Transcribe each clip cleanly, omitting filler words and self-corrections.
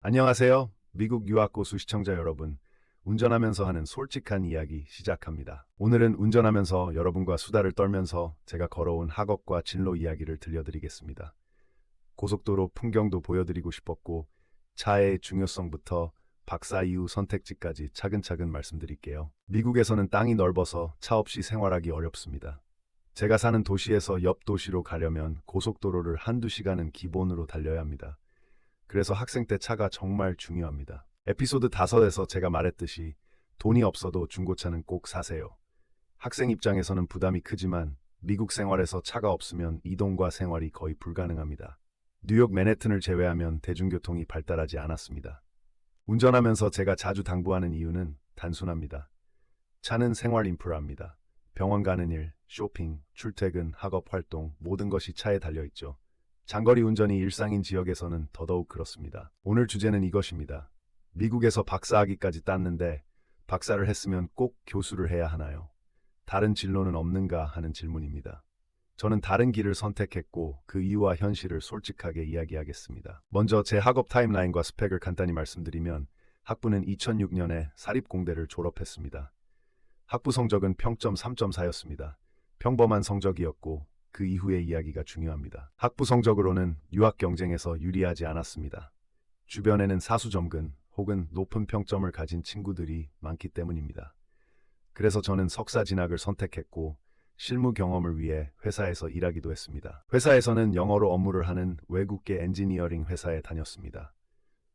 안녕하세요. 미국 유학고수 시청자 여러분. 운전하면서 하는 솔직한 이야기 시작합니다. 오늘은 운전하면서 여러분과 수다를 떨면서 제가 걸어온 학업과 진로 이야기를 들려드리겠습니다. 고속도로 풍경도 보여드리고 싶었고 차의 중요성부터 박사 이후 선택지까지 차근차근 말씀드릴게요. 미국에서는 땅이 넓어서 차 없이 생활하기 어렵습니다. 제가 사는 도시에서 옆 도시로 가려면 고속도로를 한두 시간은 기본으로 달려야 합니다. 그래서 학생 때 차가 정말 중요합니다. 에피소드 5에서 제가 말했듯이 돈이 없어도 중고차는 꼭 사세요. 학생 입장에서는 부담이 크지만 미국 생활에서 차가 없으면 이동과 생활이 거의 불가능합니다. 뉴욕 맨해튼을 제외하면 대중교통이 발달하지 않았습니다. 운전하면서 제가 자주 당부하는 이유는 단순합니다. 차는 생활 인프라입니다. 병원 가는 일, 쇼핑, 출퇴근, 학업 활동 모든 것이 차에 달려있죠. 장거리 운전이 일상인 지역에서는 더더욱 그렇습니다. 오늘 주제는 이것입니다. 미국에서 박사학위까지 땄는데 박사를 했으면 꼭 교수를 해야 하나요? 다른 진로는 없는가 하는 질문입니다. 저는 다른 길을 선택했고 그 이유와 현실을 솔직하게 이야기하겠습니다. 먼저 제 학업 타임라인과 스펙을 간단히 말씀드리면 학부는 2006년에 사립공대를 졸업했습니다. 학부 성적은 평점 3.4였습니다. 평범한 성적이었고 그 이후의 이야기가 중요합니다. 학부 성적으로는 유학 경쟁에서 유리하지 않았습니다. 주변에는 사수점근 혹은 높은 평점을 가진 친구들이 많기 때문입니다. 그래서 저는 석사 진학을 선택했고 실무 경험을 위해 회사에서 일하기도 했습니다. 회사에서는 영어로 업무를 하는 외국계 엔지니어링 회사에 다녔습니다.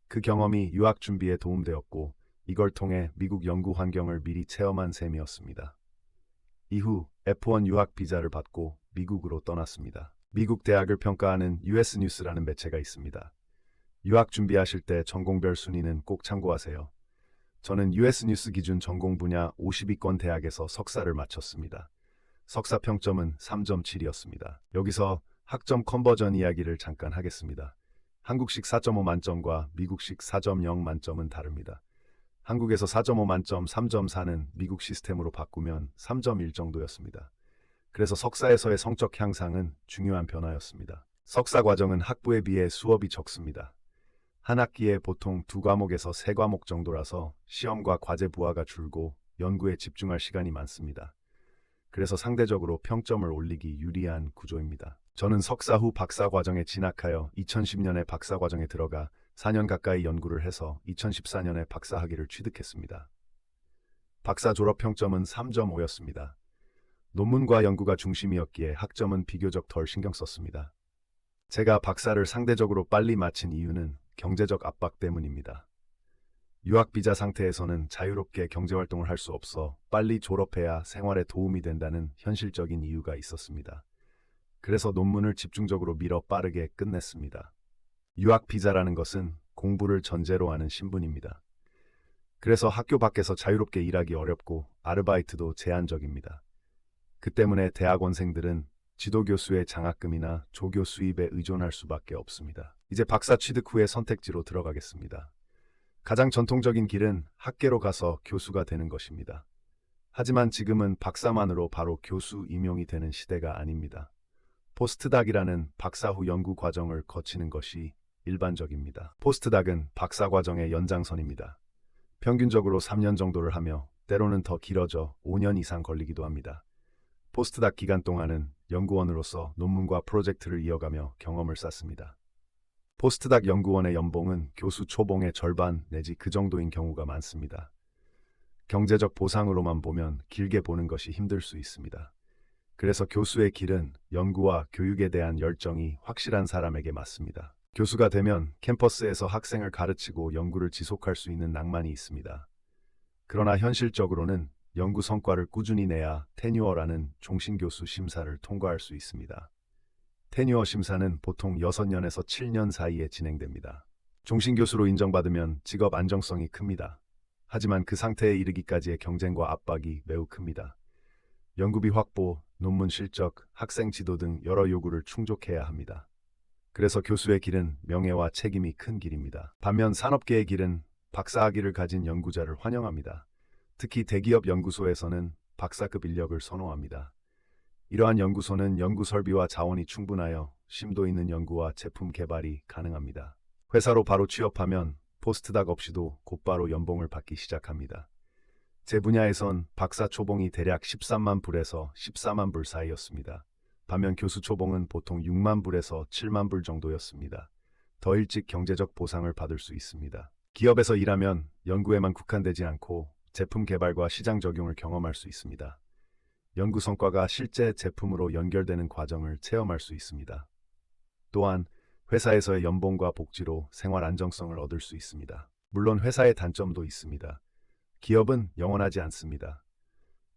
그 경험이 유학 준비에 도움되었고 이걸 통해 미국 연구 환경을 미리 체험한 셈이었습니다. 이후 F1 유학 비자를 받고 미국으로 떠났습니다. 미국 대학을 평가하는 US 뉴스라는 매체가 있습니다. 유학 준비하실 때 전공별 순위는 꼭 참고하세요. 저는 US 뉴스 기준 전공 분야 50위권 대학에서 석사를 마쳤습니다. 석사 평점은 3.7이었습니다. 여기서 학점 컨버전 이야기를 잠깐 하겠습니다. 한국식 4.5 만점과 미국식 4.0 만점은 다릅니다. 한국에서 4.5 만점 3.4는 미국 시스템으로 바꾸면 3.1 정도였습니다. 그래서 석사에서의 성적 향상은 중요한 변화였습니다. 석사 과정은 학부에 비해 수업이 적습니다. 한 학기에 보통 2과목에서 3과목 정도라서 시험과 과제 부하가 줄고 연구에 집중할 시간이 많습니다. 그래서 상대적으로 평점을 올리기 유리한 구조입니다. 저는 석사 후 박사 과정에 진학하여 2010년에 박사 과정에 들어가 4년 가까이 연구를 해서 2014년에 박사 학위를 취득했습니다. 박사 졸업 평점은 3.5였습니다. 논문과 연구가 중심이었기에 학점은 비교적 덜 신경 썼습니다. 제가 박사를 상대적으로 빨리 마친 이유는 경제적 압박 때문입니다. 유학 비자 상태에서는 자유롭게 경제활동을 할 수 없어 빨리 졸업해야 생활에 도움이 된다는 현실적인 이유가 있었습니다. 그래서 논문을 집중적으로 밀어 빠르게 끝냈습니다. 유학 비자라는 것은 공부를 전제로 하는 신분입니다. 그래서 학교 밖에서 자유롭게 일하기 어렵고 아르바이트도 제한적입니다. 그 때문에 대학원생들은 지도교수의 장학금이나 조교 수입에 의존할 수밖에 없습니다. 이제 박사 취득 후에 선택지로 들어가겠습니다. 가장 전통적인 길은 학계로 가서 교수가 되는 것입니다. 하지만 지금은 박사만으로 바로 교수 임용이 되는 시대가 아닙니다. 포스트닥이라는 박사 후 연구 과정을 거치는 것이 일반적입니다. 포스트닥은 박사 과정의 연장선입니다. 평균적으로 3년 정도를 하며 때로는 더 길어져 5년 이상 걸리기도 합니다. 포스트닥 기간 동안은 연구원으로서 논문과 프로젝트를 이어가며 경험을 쌓습니다. 포스트닥 연구원의 연봉은 교수 초봉의 절반 내지 그 정도인 경우가 많습니다. 경제적 보상으로만 보면 길게 보는 것이 힘들 수 있습니다. 그래서 교수의 길은 연구와 교육에 대한 열정이 확실한 사람에게 맞습니다. 교수가 되면 캠퍼스에서 학생을 가르치고 연구를 지속할 수 있는 낭만이 있습니다. 그러나 현실적으로는 연구 성과를 꾸준히 내야 테뉴어라는 종신교수 심사를 통과할 수 있습니다. 테뉴어 심사는 보통 6년에서 7년 사이에 진행됩니다. 종신교수로 인정받으면 직업 안정성이 큽니다. 하지만 그 상태에 이르기까지의 경쟁과 압박이 매우 큽니다. 연구비 확보, 논문 실적, 학생 지도 등 여러 요구를 충족해야 합니다. 그래서 교수의 길은 명예와 책임이 큰 길입니다. 반면 산업계의 길은 박사학위를 가진 연구자를 환영합니다. 특히 대기업 연구소에서는 박사급 인력을 선호합니다. 이러한 연구소는 연구 설비와 자원이 충분하여 심도 있는 연구와 제품 개발이 가능합니다. 회사로 바로 취업하면 포스트닥 없이도 곧바로 연봉을 받기 시작합니다. 제 분야에선 박사 초봉이 대략 13만 불에서 14만 불 사이였습니다. 반면 교수 초봉은 보통 6만 불에서 7만 불 정도였습니다. 더 일찍 경제적 보상을 받을 수 있습니다. 기업에서 일하면 연구에만 국한되지 않고 제품 개발과 시장 적용을 경험할 수 있습니다. 연구 성과가 실제 제품으로 연결되는 과정을 체험할 수 있습니다. 또한 회사에서의 연봉과 복지로 생활 안정성을 얻을 수 있습니다. 물론 회사의 단점도 있습니다. 기업은 영원하지 않습니다.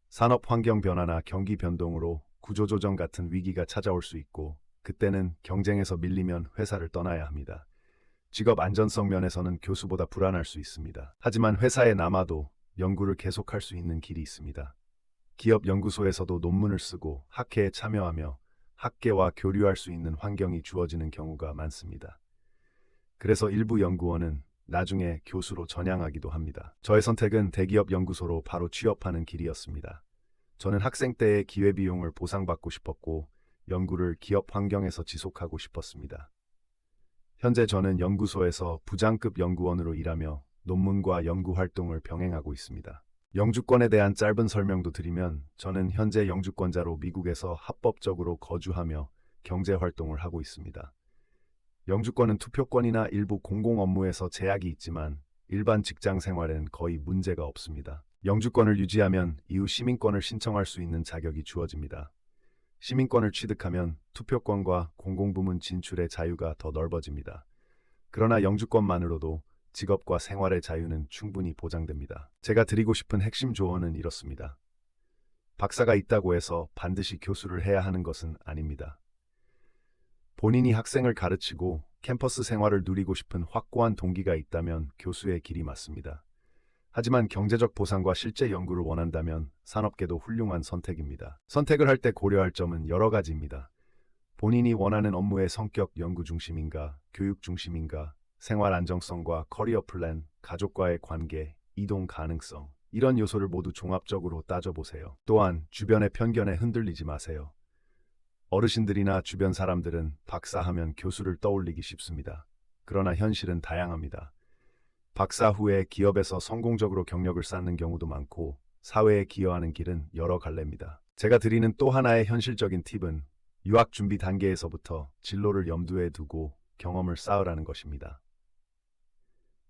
산업 환경 변화나 경기 변동으로 구조조정 같은 위기가 찾아올 수 있고 그때는 경쟁에서 밀리면 회사를 떠나야 합니다. 직업 안전성 면에서는 교수보다 불안할 수 있습니다. 하지만 회사에 남아도 연구를 계속할 수 있는 길이 있습니다. 기업 연구소에서도 논문을 쓰고 학회에 참여하며 학계와 교류할 수 있는 환경이 주어지는 경우가 많습니다. 그래서 일부 연구원은 나중에 교수로 전향하기도 합니다. 저의 선택은 대기업 연구소로 바로 취업하는 길이었습니다. 저는 학생 때의 기회비용을 보상받고 싶었고 연구를 기업 환경에서 지속하고 싶었습니다. 현재 저는 연구소에서 부장급 연구원으로 일하며 논문과 연구 활동을 병행하고 있습니다. 영주권에 대한 짧은 설명도 드리면 저는 현재 영주권자로 미국에서 합법적으로 거주하며 경제 활동을 하고 있습니다. 영주권은 투표권이나 일부 공공 업무에서 제약이 있지만 일반 직장 생활엔 거의 문제가 없습니다. 영주권을 유지하면 이후 시민권을 신청할 수 있는 자격이 주어집니다. 시민권을 취득하면 투표권과 공공부문 진출의 자유가 더 넓어집니다. 그러나 영주권만으로도 직업과 생활의 자유는 충분히 보장됩니다. 제가 드리고 싶은 핵심 조언은 이렇습니다. 박사가 있다고 해서 반드시 교수를 해야 하는 것은 아닙니다. 본인이 학생을 가르치고 캠퍼스 생활을 누리고 싶은 확고한 동기가 있다면 교수의 길이 맞습니다. 하지만 경제적 보상과 실제 연구를 원한다면 산업계도 훌륭한 선택입니다. 선택을 할 때 고려할 점은 여러 가지입니다. 본인이 원하는 업무의 성격, 연구 중심인가, 교육 중심인가, 생활 안정성과 커리어 플랜, 가족과의 관계, 이동 가능성, 이런 요소를 모두 종합적으로 따져보세요. 또한 주변의 편견에 흔들리지 마세요. 어르신들이나 주변 사람들은 박사하면 교수를 떠올리기 쉽습니다. 그러나 현실은 다양합니다. 박사 후에 기업에서 성공적으로 경력을 쌓는 경우도 많고 사회에 기여하는 길은 여러 갈래입니다. 제가 드리는 또 하나의 현실적인 팁은 유학 준비 단계에서부터 진로를 염두에 두고 경험을 쌓으라는 것입니다.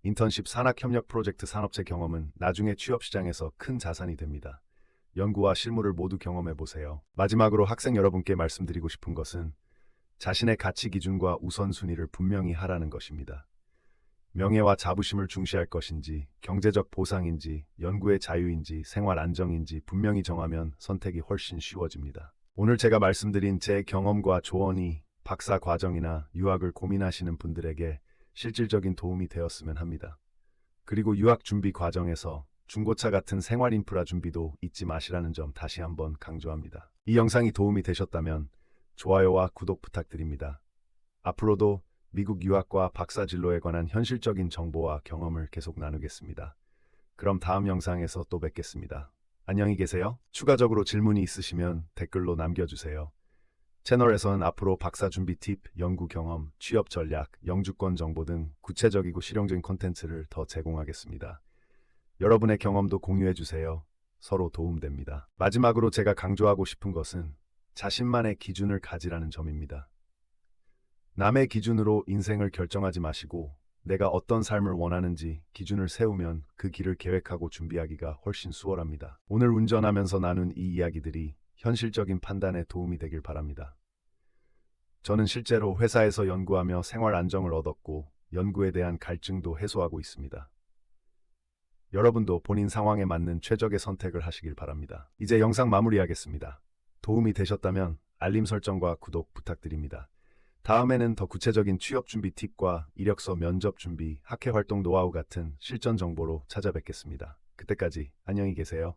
인턴십 산학협력 프로젝트 산업체 경험은 나중에 취업시장에서 큰 자산이 됩니다. 연구와 실무를 모두 경험해 보세요. 마지막으로 학생 여러분께 말씀드리고 싶은 것은 자신의 가치 기준과 우선순위를 분명히 하라는 것입니다. 명예와 자부심을 중시할 것인지, 경제적 보상인지, 연구의 자유인지, 생활 안정인지 분명히 정하면 선택이 훨씬 쉬워집니다. 오늘 제가 말씀드린 제 경험과 조언이 박사 과정이나 유학을 고민하시는 분들에게 실질적인 도움이 되었으면 합니다. 그리고 유학 준비 과정에서 중고차 같은 생활 인프라 준비도 잊지 마시라는 점 다시 한번 강조합니다. 이 영상이 도움이 되셨다면 좋아요와 구독 부탁드립니다. 앞으로도 미국 유학과 박사 진로에 관한 현실적인 정보와 경험을 계속 나누겠습니다. 그럼 다음 영상에서 또 뵙겠습니다. 안녕히 계세요. 추가적으로 질문이 있으시면 댓글로 남겨주세요. 채널에서는 앞으로 박사 준비 팁, 연구 경험, 취업 전략, 영주권 정보 등 구체적이고 실용적인 콘텐츠를 더 제공하겠습니다. 여러분의 경험도 공유해주세요. 서로 도움됩니다. 마지막으로 제가 강조하고 싶은 것은 자신만의 기준을 가지라는 점입니다. 남의 기준으로 인생을 결정하지 마시고 내가 어떤 삶을 원하는지 기준을 세우면 그 길을 계획하고 준비하기가 훨씬 수월합니다. 오늘 운전하면서 나눈 이 이야기들이 현실적인 판단에 도움이 되길 바랍니다. 저는 실제로 회사에서 연구하며 생활 안정을 얻었고 연구에 대한 갈증도 해소하고 있습니다. 여러분도 본인 상황에 맞는 최적의 선택을 하시길 바랍니다. 이제 영상 마무리하겠습니다. 도움이 되셨다면 알림 설정과 구독 부탁드립니다. 다음에는 더 구체적인 취업 준비 팁과 이력서 면접 준비, 학회 활동 노하우 같은 실전 정보로 찾아뵙겠습니다. 그때까지 안녕히 계세요.